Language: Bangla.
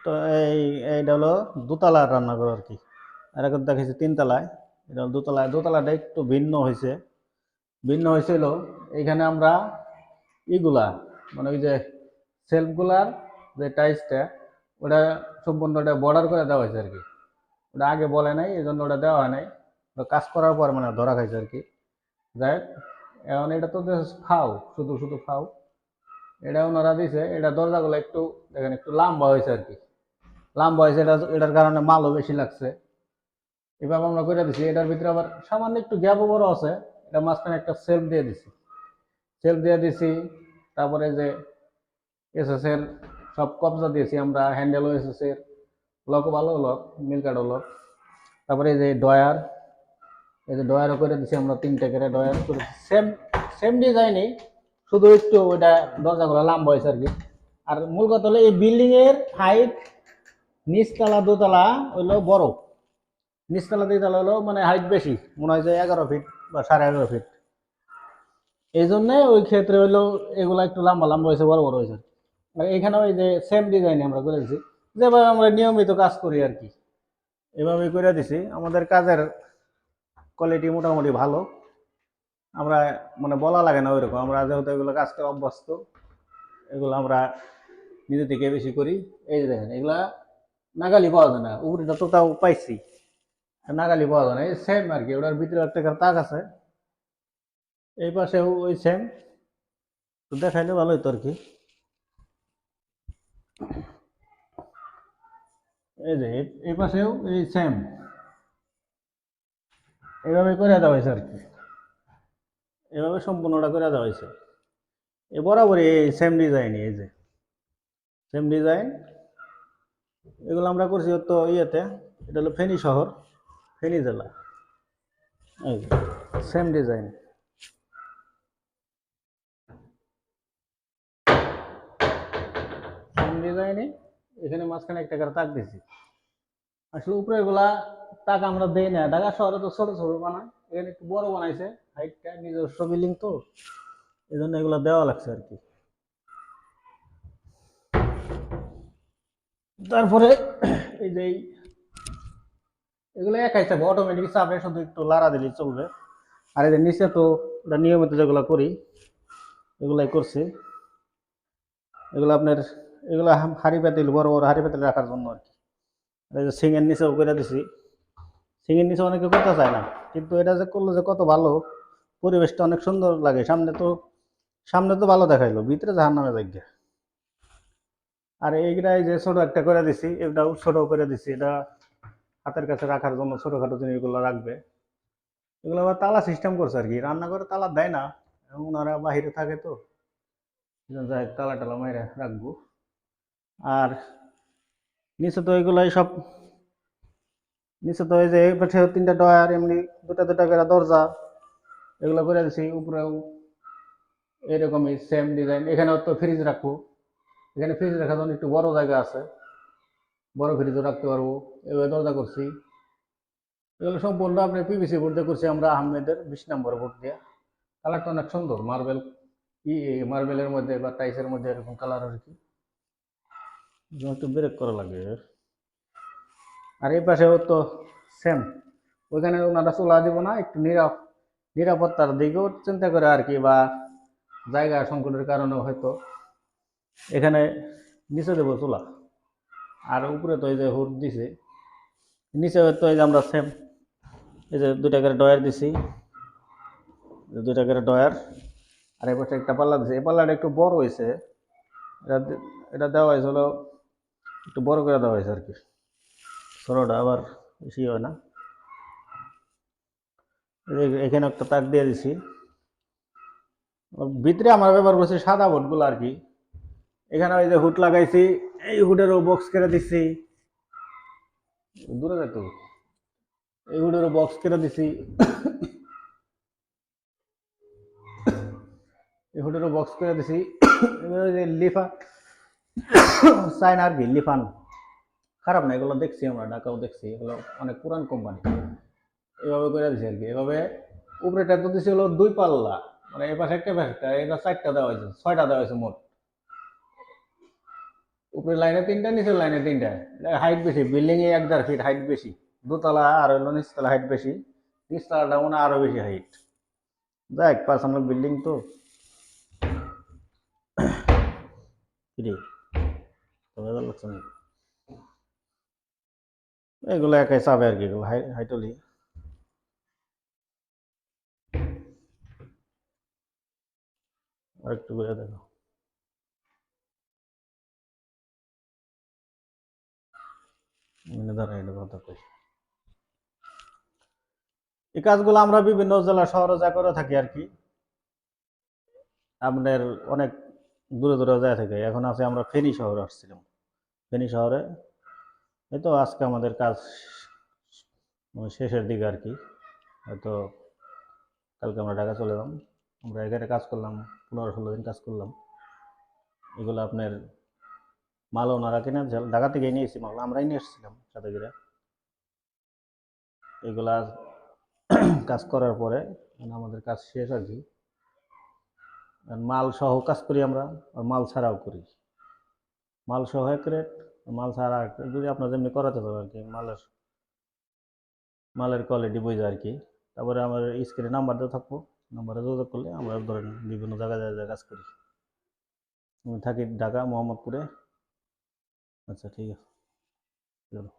তো এইটা হলো দোতলার রান্নাঘর আর কি। আর এখন দেখেছি তিনতলায়, এটা হলো দোতলায়। দোতলাটা একটু ভিন্ন হয়েছে। ভিন্ন হয়েছিল এইখানে আমরা ইগুলা মানে ওই যে সেলফগুলার যে টাইলসটা, ওটা সম্পূর্ণ ওটা বর্ডার করে দেওয়া হয়েছে আর কি। ওটা আগে বলে নাই, এই জন্য ওটা দেওয়া হয় নাই। ওটা কাজ করার পর মানে ধরা খাইছে আর কি। যাই হোক, এখন এটা তো ফাও, শুধু শুধু ফাও। এটা ওনারা দিছে, এটা দরজাগুলো একটু দেখেন একটু লম্বা হয়েছে আর কি। লম্বা হয়েছে, এটার কারণে মালও বেশি লাগছে। এভাবে আমরা করে দিছি। এটার ভিতরে আবার সামান্য একটু গ্যাপও বড় আছে। এটা মাঝখানে একটা সেলফ দিয়ে দিছি। সেলফ দিয়ে দিছি। তারপরে যে এসএস এর সব কবজা দিয়েছি আমরা, হ্যান্ডেলও এসএস এর, লকও ভালো লক, মিলকার্ডও লক। তারপরে এই যে ডয়ার, এই যে ডয়ারও করে দিছি আমরা, তিনটে করে ডয়ার করেছি। সেম সেম ডিজাইনই, শুধু একটু ওইটা দরজাগুলো লম্বা হয়েছে আর কি। আর মূল কথা হলো এই বিল্ডিং এর হাইট নিচতলা দোতলা হইলো বড়। নিচতলা দুইতলা হলো মানে হাইট বেশি, মনে হয় যে 11 ফিট বা 11.5 ফিট। এই জন্য ওই ক্ষেত্রে হইলো এগুলা একটু লম্বা লম্বা হয়েছে, বড় বড় হয়েছে। আর এখানে ওই যে সেম ডিজাইন আমরা করে দিছি, যেভাবে আমরা নিয়মিত কাজ করি আর কি, এভাবেই করে দিছি। আমাদের কাজের কোয়ালিটি মোটামুটি ভালো। আমরা মানে বলা লাগে না ওইরকম, আমরা যেহেতু এগুলো কাজটা অভ্যস্ত, এগুলো আমরা নিজে থেকে বেশি করি। এই যে দেখেন, এগুলা নাগালি পাওয়া যায় না, উপরেটা তো তাও পাইছি, নাগালি পাওয়া যায় না। এই সেম আর কি, ওটার ভিতরে একটা তাক আছে। এই পাশেও ওই সেম, তো দেখাইলে ভালো হতো আর কি। এই যে এই পাশেও এই সেম, এইভাবে করে দেওয়া হয়েছে আর কি। এভাবে সম্পূর্ণটা করে দেওয়া হয়েছে। এ বরাবরই এই সেম ডিজাইন, এই যে সেম ডিজাইন। এগুলো আমরা করছি তো ইয়েতে, এটা হলো ফেনী শহর, ফেনী জেলা। এই সেম ডিজাইন। সেম ডিজাইনে এখানে মাঝখানে একটা করে তাক দিছি। আসলে উপরে এগুলা তাক আমরা দেই না, ঢাকা শহরে তো ছোট ছোট বানায়, এখানে একটু বড় বানাইছে। হাইটটা নিজস্ব বিল্ডিং তো, এই জন্য এগুলো দেওয়া লাগছে আর কি। তারপরে এই যে এগুলো একাই চাপে, অটোমেটিক চাপে, শুধু একটু লাড়া দিলেই চলবে। আর এই যে নিচে তো নিয়মিত যেগুলো করি এগুলাই করছি। এগুলো আপনার, এগুলো হাড়ি পাতিল, বড় বড় হাড়ি পাতিল রাখার জন্য আর কি। এই যে সিংয়ের নিচেও করে দিছি। সিংয়ের নিচে অনেকে করতে চায় না, কিন্তু এটা যে করলো যে কত ভালো, পরিবেশটা অনেক সুন্দর লাগে। সামনে তো ভালো দেখাইলো, ভিতরে জাহান নামে জায়গা। আর এইটা এই যে ছোট একটা করে দিছি, এটাও ছোট করে দিছি। এটা হাতের কাছে রাখার জন্য ছোটখাটো জিনিসগুলো রাখবে। এগুলো আবার তালা সিস্টেম করছে আর কি, রান্নাঘরে তালা দেয় না, ওনারা বাহিরে থাকে তো, যাই তালা টালা মাইরা রাখবো। আর নিচে তো এগুলাই সব, নিচে তো এই যে এই পাশে তিনটা ডয়ার, এমনি দুটা দুটা করে দরজা, এগুলো করে দিছি। উপরেও এরকমই সেম ডিজাইন। এখানেও তো ফ্রিজ রাখবো, এখানে ফ্রিজ রাখার জন্য একটু বড় জায়গা আছে, বড় ফ্রিজও রাখতে পারবো। এভাবে দরজা করছি। এগুলো সম্পূর্ণ আপনার পিভিসি বোর্ড দিয়ে করছি আমরা, আহমেদের 20 নম্বর বোর্ড দিয়ে। কালারটা অনেক সুন্দর, মার্বেল মার্বেলের মধ্যে বা টাইসের মধ্যে এরকম কালার আর কি, একটু ব্রেক করা লাগে। আর এই পাশেও তো সেম, ওইখানে ওনারা চোলা দিব না, একটু নিরাপত্তার দিকেও চিন্তা করে আর কি, বা জায়গা সংকটের কারণে হয়তো এখানে নিচে দেবো চুলা। আর উপরে তো এই যে হুড দিছে, নিচে তো এই যে আমরা সেম এই যে দুইটা করে ডয়ার দিছি, দুইটা করে ডয়ার। আর এই পাশে একটা পাল্লা দিছে, এই পাল্লাটা একটু বড় হয়েছে। এটা এটা দেওয়া হয়েছে হলো একটু বড় করে দেওয়া হয়েছে আর কি, ছোটটা আবার বেশি হয় না। এখানে একটা তাক দিয়ে দিছি। ভিতরে আমরা ব্যবহার করছি সাদা বোর্ডগুলো আর কি। এখানে ওই যে হুড লাগাইছি, এই হুডেরও বক্স করে দিছি। দূরে যেত, এই হুডেরও বক্স করে দিছি, এই হুডেরও বক্স করে দিছি। এবার ওই যে লিফা চাইনা আর কি, লিফান খারাপ না, এগুলো দেখছি আমরা, ঢাকাও দেখছি, এগুলো অনেক পুরান কোম্পানি। এভাবে করে দিছি আর কি। এভাবে উপরেটা তো দিছি হলো 2 পাল্লা, মানে এই পাশে একটা, পাশে একটা, এটা 4টা দেওয়া হয়েছে, 6টা দেওয়া হয়েছে মোট। উপরে লাইনে 3টা, নিচের লাইনে 3টা। হাইট বেশি, বিল্ডিং এ 1.5 ফিট হাইট বেশি। দোতলা আর হলো নিচতলা হাইট বেশি, নিচতলাটা মনে হয় আরো বেশি হাইট। দেখ পার্সোনাল বিল্ডিং তো। কিরে তোমরা লাগছে নাকি? এগুলো একাই চাবে আর কি, এগুলো হাইটলি। আর একটু করে দেখো। ধরো এটা কথা কই, এই কাজগুলো আমরা বিভিন্ন জেলা শহরে যা করে থাকি আর কি। আপনার অনেক দূরে দূরে যায় থাকে। এখন আছে আমরা ফেনী শহরে আসছিলাম। ফেনী শহরে এই তো আজকে আমাদের কাজ শেষের দিকে আর কি। হয়তো কালকে আমরা ঢাকা চলে যাম। আমরা এখানে কাজ করলাম, 15-16 দিন কাজ করলাম। এগুলো আপনার মাল ওনারা কিনে ঢাকা থেকে নিয়ে এসেছি, মাল আমরাই নিয়ে এসেছিলাম সাথে করে। এগুলা কাজ করার পরে আমাদের কাজ শেষ আর কি। মাল সহ কাজ করি আমরা, আর মাল ছাড়াও করি। মাল সহ এক রেট, মাল ছাড়া এক রেট, যদি আপনার যেমনি করাতে পারবে আর কি। মালের কোয়ালিটি বোঝা আর কি। তারপরে আমার স্ক্রিনে নাম্বার দেওয়া থাকবো, নাম্বারে যোগাযোগ করলে আমরা ধরেন বিভিন্ন জায়গায় জায়গায় কাজ করি। আমি থাকি ঢাকা মোহাম্মদপুরে। আচ্ছা ঠিক আছে, চলো।